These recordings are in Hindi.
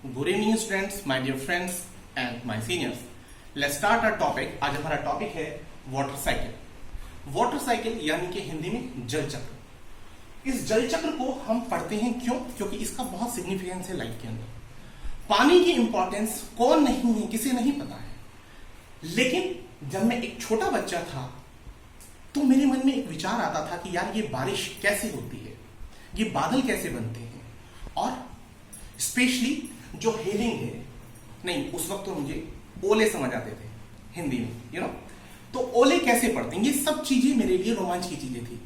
Good evening students, my dear friends and my seniors. Let's start our topic. आज हमारा टॉपिक है वाटर साइकिल। वाटर साइकिल यानी कि हिंदी में जल चक्र। इस जल चक्र को हम पढ़ते हैं क्यों? क्योंकि इसका बहुत सिग्निफिकेंस है लाइफ के अंदर। पानी की इंपॉर्टेंस कौन नहीं है, किसे नहीं पता है। लेकिन जब मैं एक छोटा बच्चा था तो मेरे मन में एक विचार आता था कि यार ये बारिश कैसे होती है, ये बादल कैसे बनते हैं, और स्पेशली जो हेलिंग है, नहीं उस वक्त तो मुझे ओले समझ आते थे हिंदी में, तो ओले कैसे पड़ते हैं, ये सब चीजें मेरे लिए रोमांच की चीजें थी।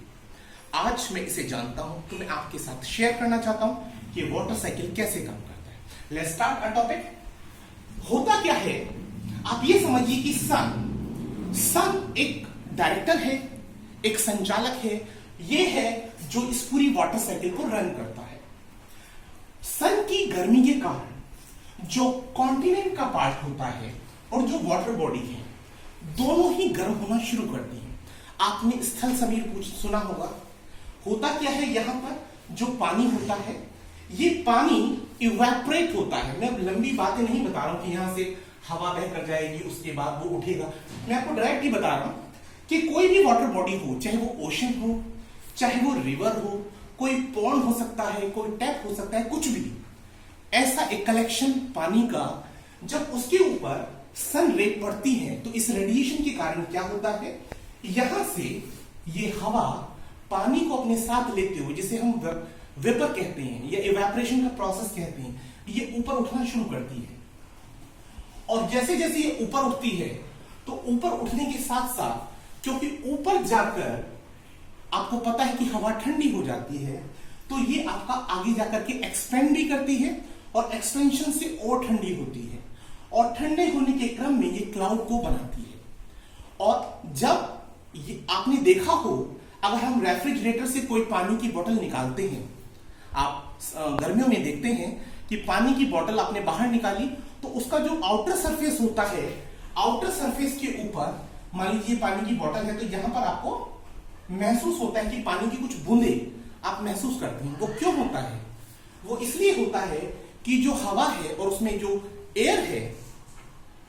आज मैं इसे जानता हूं तो मैं आपके साथ शेयर करना चाहता हूं कि वाटर साइकिल कैसे काम करता है। Let's start a topic. होता क्या है, आप ये समझिए कि सन एक डायरेक्टर है, एक संचालक है, ये है जो इस पूरी वाटर साइकिल को रन करता है। सन की गर्मी के कारण जो कॉन्टिनेंट का पार्ट होता है और जो वाटर बॉडी है, दोनों ही गर्म होना शुरू करती हैं। आपने स्थल समीर सुना होगा। होता क्या है, यहां पर जो पानी होता है, ये पानी इवेपोरेट होता है। मैं लंबी बातें नहीं बता रहा हूं कि यहां से हवा बह कर जाएगी, उसके बाद वो उठेगा। मैं आपको डायरेक्ट ही बता रहा हूं कि कोई भी वाटर बॉडी हो, चाहे वो ओशन हो, चाहे वो रिवर हो, कोई पॉन्ड हो सकता है, कोई टैप हो सकता है, कुछ भी ऐसा एक कलेक्शन पानी का, जब उसके ऊपर सन रे पड़ती है तो इस रेडिएशन के कारण क्या होता है, यहां से ये हवा पानी को अपने साथ लेते हुए, जिसे हम वेपर कहते हैं या इवेपोरेशन का प्रोसेस कहते हैं, ये ऊपर उठना शुरू करती है। और जैसे जैसे ये ऊपर उठती है तो ऊपर उठने के साथ साथ, क्योंकि ऊपर जाकर आपको पता है कि हवा ठंडी हो जाती है, तो ये आपका आगे जाकर के एक्सपेंड भी करती है और एक्सपेंशन से और ठंडी होती है, और ठंडे होने के क्रम में ये क्लाउड को बनाती है। और जब ये आपने देखा हो, अगर हम रेफ्रिजरेटर से कोई पानी की बोतल निकालते हैं, आप गर्मियों में देखते हैं कि पानी की बोतल आपने बाहर निकाली तो उसका जो आउटर सरफेस होता है, आउटर सरफेस के ऊपर मान लीजिए पानी की बोतल है, तो यहां पर आपको महसूस होता है कि पानी की कुछ बूंदे आप महसूस करते हैं। वो क्यों होता है? वो इसलिए होता है कि जो हवा है और उसमें जो एयर है,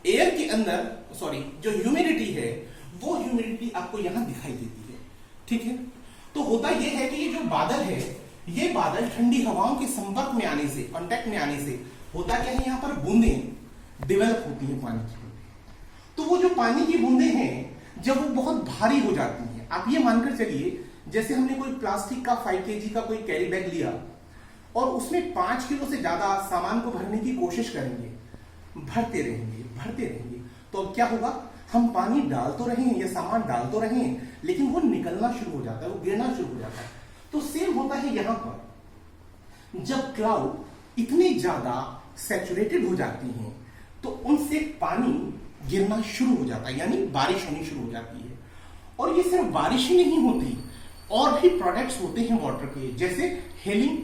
एयर के अंदर जो ह्यूमिडिटी है, वो ह्यूमिडिटी आपको यहां दिखाई देती है। ठीक है, तो होता यह है कि ये जो बादल है, ये बादल ठंडी हवाओं के संपर्क में आने से, कांटेक्ट में आने से होता क्या है, यहां पर बूंदे डेवलप होती है पानी की। तो वो जो पानी की बूंदे हैं, जब वो बहुत भारी हो जाती हैं, आप ये मानकर चलिए जैसे हमने कोई प्लास्टिक का 5 kg का कोई कैरी बैग लिया और उसमें 5 किलो से ज्यादा सामान को भरने की कोशिश करेंगे, भरते रहेंगे, तो अब क्या होगा, हम पानी डाल तो रहे हैं या सामान डाल तो रहे हैं, लेकिन वो निकलना शुरू हो जाता है, वो गिरना शुरू हो जाता है। तो सेम होता है यहां पर, जब क्लाउड इतनी ज्यादा सैचुरेटेड हो जाती हैं तो उनसे पानी गिरना शुरू हो जाता है, यानी बारिश होनी शुरू हो जाती है। और ये सिर्फ बारिश ही नहीं होती, और भी प्रोडक्ट्स होते हैं वाटर के, जैसे हेलिंग,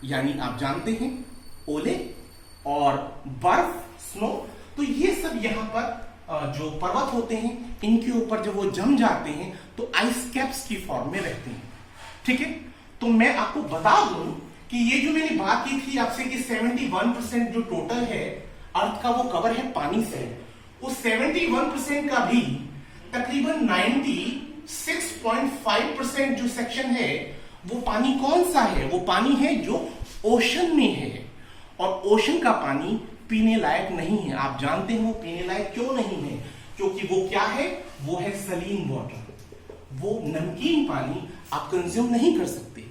यानी आप जानते हैं ओले, और बर्फ, स्नो। तो ये सब यहाँ पर जो पर्वत होते हैं, इनके ऊपर जब वो जम जाते हैं तो आइस कैप्स की फॉर्म में रहते हैं। ठीक है, तो मैं आपको बता दूं कि ये जो मैंने बात की थी आपसे कि 71% जो टोटल है अर्थ का, वो कवर है पानी से। उस 71% का भी तकरीबन 96.5% जो सेक्शन है, वो पानी कौन सा है? वो पानी है जो ओशन में है, और ओशन का पानी पीने लायक नहीं है। आप जानते हैं वो पीने लायक क्यों नहीं है? क्योंकि वो क्या है, वो है सलीन वाटर, वो नमकीन पानी आप कंज्यूम नहीं कर सकते।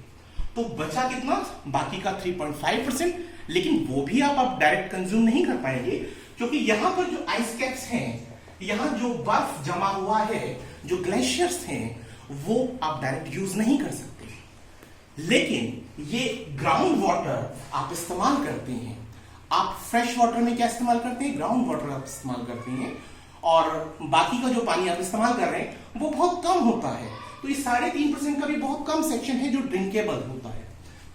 तो बचा कितना? बाकी का 3.5%, लेकिन वो भी आप डायरेक्ट कंज्यूम नहीं कर पाएंगे, क्योंकि यहां पर जो आइस कैप्स हैं, यहां जो बर्फ जमा हुआ है, जो ग्लेशियर्स हैं, वो आप डायरेक्ट यूज नहीं कर सकते। लेकिन ये ग्राउंड वाटर आप इस्तेमाल करते हैं। आप फ्रेश वाटर में क्या इस्तेमाल करते हैं? ग्राउंड वाटर आप इस्तेमाल करते हैं, और बाकी का जो पानी आप इस्तेमाल कर रहे हैं वो बहुत कम होता है। तो इस 3.5% का भी बहुत कम सेक्शन है जो ड्रिंकेबल होता है।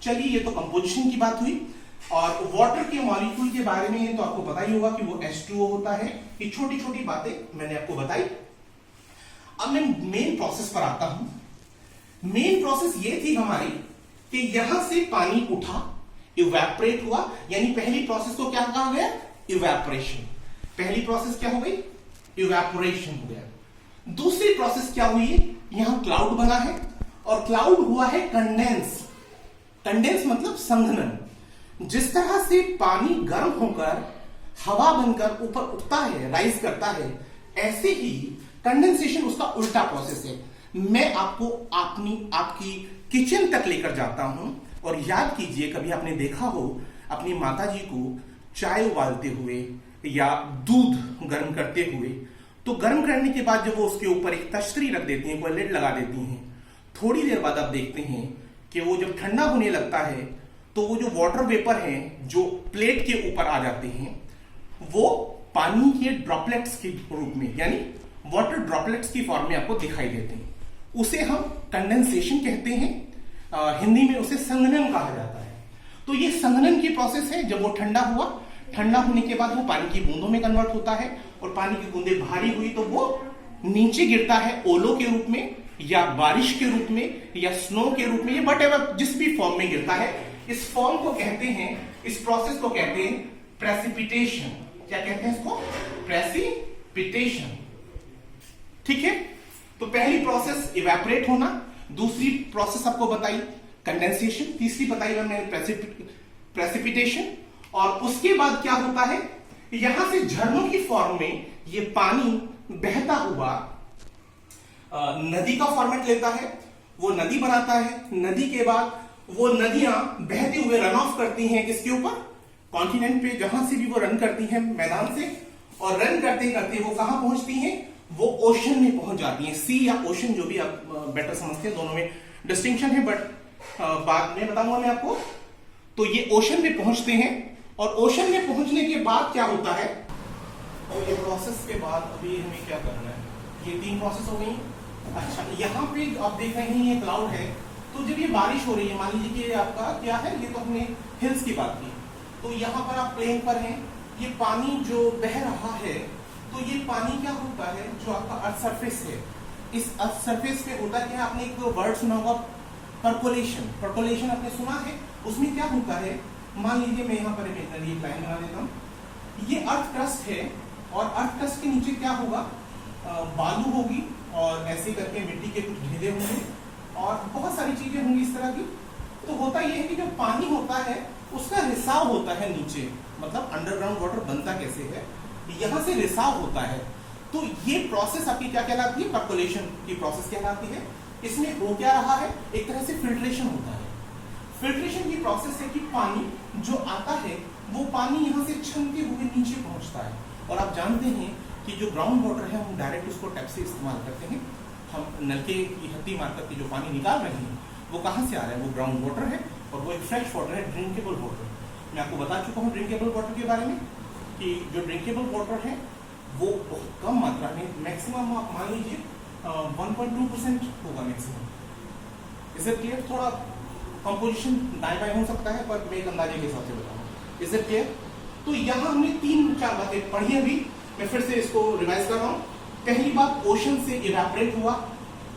चलिए, ये तो कंपोजिशन की बात हुई। और वाटर के मॉलिक्यूल के बारे में तो आपको पता ही होगा कि वो H2O होता है। ये छोटी छोटी बातें मैंने आपको बताई। अब मैं मेन प्रोसेस पर आता हूं। मेन प्रोसेस ये थी हमारी कि यहां से पानी उठा, इवेपोरेट हुआ, यानी पहली प्रोसेस को क्या कहा गया? इवेपोरेशन। पहली प्रोसेस क्या हो गई? इवेपोरेशन हो गया। दूसरी प्रोसेस क्या हुई है? यहां क्लाउड बना है और क्लाउड हुआ है कंडेंस। कंडेंस मतलब संघनन। जिस तरह से पानी गर्म होकर हवा बनकर ऊपर उठता है, राइज करता है, ऐसे ही कंडेंसेशन उसका उल्टा प्रोसेस है। मैं आपको आपकी किचन तक लेकर जाता हूं और याद कीजिए, कभी आपने देखा हो अपनी माताजी को चाय उबालते हुए या दूध गर्म करते हुए, तो गर्म करने के बाद जब वो उसके ऊपर एक तश्तरी रख देती हैं, कोई लिड लगा देती हैं, थोड़ी देर बाद आप देखते हैं कि वो जब ठंडा होने लगता है तो वो जो वाटर वेपर हैं जो प्लेट के ऊपर आ जाते हैं, वो पानी के ड्रॉपलेट्स के रूप में, यानी वाटर ड्रॉपलेट्स की फॉर्म में आपको दिखाई देते हैं। उसे हम कंडेंसेशन कहते हैं, हिंदी में उसे संघनन कहा जाता है। तो ये संघनन की प्रोसेस है। जब वो ठंडा हुआ, ठंडा होने के बाद वो पानी की बूंदों में कन्वर्ट होता है और पानी की बूंदें भारी हुई तो वो नीचे गिरता है ओलों के रूप में या बारिश के रूप में या स्नो के रूप में, या वटएवर जिस भी फॉर्म में गिरता है। इस फॉर्म को कहते हैं, इस प्रोसेस को कहते हैं प्रेसिपिटेशन। क्या कहते हैं इसको? प्रेसिपिटेशन। ठीक है। तो पहली प्रोसेस इवेपोरेट होना, दूसरी प्रोसेस आपको बताई कंडेंसेशन, तीसरी बताई मैंने प्रेसिपिटेशन। और उसके बाद क्या होता है, यहां से झरनों की फॉर्म में ये पानी बहता हुआ नदी का फॉर्मेट लेता है, वो नदी बनाता है। नदी के बाद वो नदियां बहते हुए रन ऑफ करती हैं किसके ऊपर? कॉन्टिनेंट पे, जहां से भी वो रन करती हैं मैदान से, और रन करते करते वो कहां पहुंचती हैं? वो ओशन में पहुंच जाती हैं। सी या ओशन, जो भी आप बेटर समझते हैं, दोनों में डिस्टिंक्शन है, बट बाद में बताऊंगा मैं आपको। तो ये ओशन में पहुंचते हैं, और ओशन में पहुंचने के बाद क्या होता है? और ये प्रोसेस के बाद अभी हमें क्या करना है? ये 3 प्रोसेस हो गई। अच्छा, यहाँ पे आप देख रहे हैं ये क्लाउड है, तो जब ये बारिश हो रही है, मान लीजिए कि आपका क्या है, ये तो हमने हिल्स की बात की, तो यहाँ पर आप प्लेन पर हैं, ये पानी जो बह रहा है, तो ये पानी क्या होता है, जो आपका अर्थ सरफेस है, इस अर्थ सरफेस पे होता क्या है? आपने एक वर्ड सुना होगा, परकोलेशन। परकोलेशन आपने सुना है। उसमें क्या होता है, मान लीजिए मैं यहाँ पर एक लाइन बना देता हूँ, ये अर्थ क्रस्ट है, और अर्थ क्रस्ट के नीचे क्या होगा? बालू होगी, और ऐसे करके मिट्टी के कुछ ढेले होंगे, और बहुत सारी चीजें होंगी इस तरह की। तो होता यह है कि जो पानी होता है उसका रिसाव होता है नीचे, मतलब अंडरग्राउंड वाटर बनता कैसे है, यहां से रिसाव होता है। तो ये प्रोसेस आपकी क्या कहलाती है? परकोलेशन की प्रोसेस कहलाती है। इसमें हो क्या रहा है? एक तरह से फिल्ट्रेशन होता है। फिल्ट्रेशन की प्रोसेस है कि पानी जो आता है वो पानी यहाँ से छनते हुए नीचे पहुंचता है। और आप जानते हैं कि जो ग्राउंड वाटर है हम डायरेक्ट उसको टैप से इस्तेमाल करते हैं। हम नलके की हत्ती मार करके जो पानी निकाल रहे हैं वो कहाँ से आ रहा है? वो ग्राउंड वाटर है, और वो एक फ्रेश वाटर है, ड्रिंकेबल वाटर। मैं आपको बता चुका हूँ ड्रिंकेबल वाटर के बारे में, कि जो ड्रिंकेबल वाटर है वो बहुत कम मात्रा में, मैक्सिमम आप मान लीजिए 1.2% होगा मैक्सिमम। Is it clear? थोड़ा कंपोजिशन दाएं बाएं हो सकता है, पर मैं एक अंदाजे के हिसाब से बताऊँ। Is it clear? तो यहाँ हमने 3-4 बातें पढ़ी अभी, मैं फिर से इसको रिवाइज कर रहा हूँ। पहली बात, ओशन से इवेपोरेट हुआ,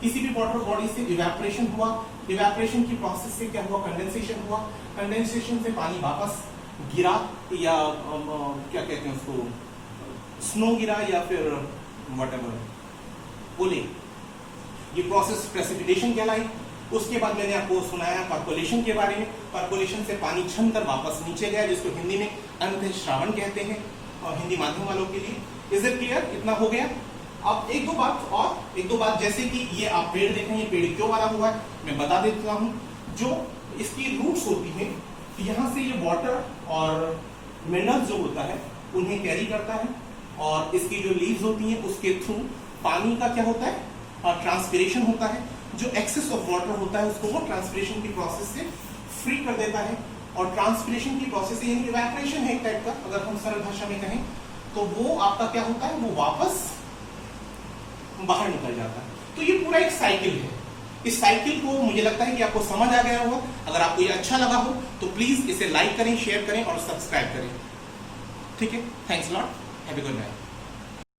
किसी भी वाटर बॉडी से इवेपोरेशन हुआ, इवेपोरेशन की प्रोसेस से क्या हुआ? कंडेंसेशन हुआ, कंडेंसेशन से पानी वापस गिरा, या क्या कहते हैं उसको, स्नो गिरा, या फिर व्हाटएवर बोले, ये प्रोसेस प्रेसिपिटेशन कहलाई। उसके बाद मैंने आपको सुनाया परकोलेशन के बारे में। परकोलेशन से पानी छनकर वापस नीचे गया, जिसको हिंदी में अंतःश्रावण कहते हैं, और हिंदी माध्यम वालों के लिए। Is it clear? इतना हो गया। अब एक दो बात जैसे कि ये आप पेड़ देखें, ये पेड़ क्यों बना हुआ है मैं बता देता हूँ। जो इसकी रूट्स होती हैं, यहाँ से ये वाटर और मिनरल्स जो होता है उन्हें कैरी करता है, और इसकी जो लीव्स होती हैं उसके थ्रू पानी का क्या होता है? ट्रांसपिरेशन होता है। जो एक्सेस ऑफ वाटर होता है उसको वो ट्रांसपिरेशन की प्रोसेस से फ्री कर देता है। और ट्रांसपिरेशन की प्रोसेस यानी इवेपोरेशन है एक टाइप का, अगर हम सरल भाषा में कहें तो वो आपका क्या होता है? वो वापस बाहर निकल जाता है। तो ये पूरा एक साइकिल है। इस साइकिल को मुझे लगता है कि आपको समझ आ गया होगा। अगर आपको ये अच्छा लगा हो तो प्लीज इसे लाइक करें, शेयर करें और सब्सक्राइब करें। ठीक है, thanks lot, have a good night.